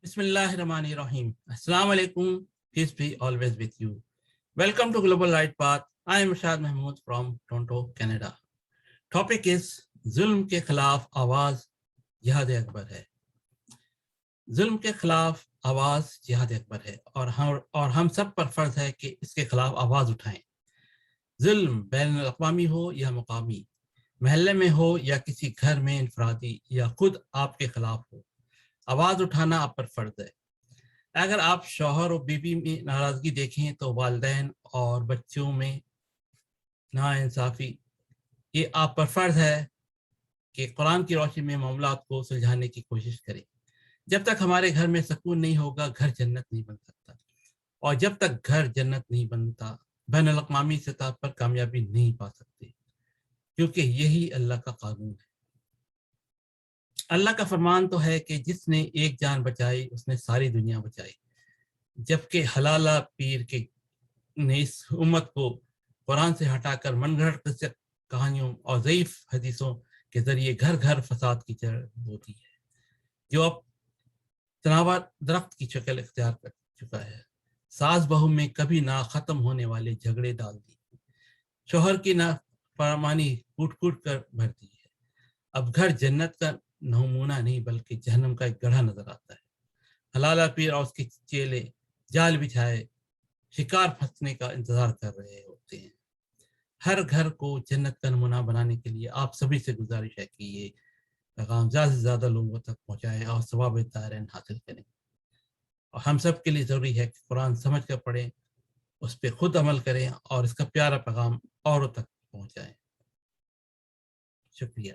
Bismillahirrahmanirrahim. Assalamu alaikum. Peace be always with you. Welcome to Global Right Path. I am Rashad Mahmood from Toronto, Canada. Topic is ظلم کے خلاف آواز جہاد اکبر ہے. ظلم کے خلاف آواز جہاد اکبر ہے اور ہم سب پر فرض ہے کہ اس کے خلاف آواز اٹھائیں. ظلم بین الاقوامی ہو یا مقامی، محلے میں ہو یا کسی گھر میں انفرادی یا خود آپ کے خلاف ہو، آواز اٹھانا آپ پر فرض ہے. اگر آپ شوہر اور بیوی میں ناراضگی دیکھیں تو والدین اور بچوں میں ناانصافی، یہ آپ پر فرض ہے کہ قرآن کی روشنی میں معاملات کو سلجھانے کی کوشش کریں. جب تک ہمارے گھر میں سکون نہیں ہوگا گھر جنت نہیں بن سکتا، اور جب تک گھر جنت نہیں بنتا بین الاقوامی سطح پر کامیابی نہیں پا سکتے، کیونکہ یہی اللہ کا قانون ہے. اللہ کا فرمان تو ہے کہ جس نے ایک جان بچائی اس نے ساری دنیا بچائی، جبکہ حلالہ پیر کے نے اس امت کو قرآن سے ہٹا کر من گھڑت قصے کہانیوں اور ضعیف حدیثوں کے ذریعے گھر گھر فساد کی جڑ ہوتی ہے، جو اب تناور درخت کی شکل اختیار کر چکا ہے. ساس بہو میں کبھی نہ ختم ہونے والے جھگڑے ڈال دی، شوہر کی نافرمانی کوٹ کوٹ کر بھر دی ہے. اب گھر جنت کا نمونہ نہیں بلکہ جہنم کا ایک گڑھا نظر آتا ہے. حلالہ پیر اور اس کے چیلے جال بچھائے شکار پھنسنے کا انتظار کر رہے ہوتے ہیں. ہر گھر کو جنت کا نمونہ بنانے کے لیے آپ سبھی سے گزارش ہے کہ یہ پیغام زیادہ سے زیادہ لوگوں تک پہنچائیں اور ثواب دارین حاصل کریں. اور ہم سب کے لیے ضروری ہے کہ قرآن سمجھ کر پڑھیں، اس پہ خود عمل کریں اور اس کا پیارا پیغام اوروں تک پہنچائیں. شکریہ.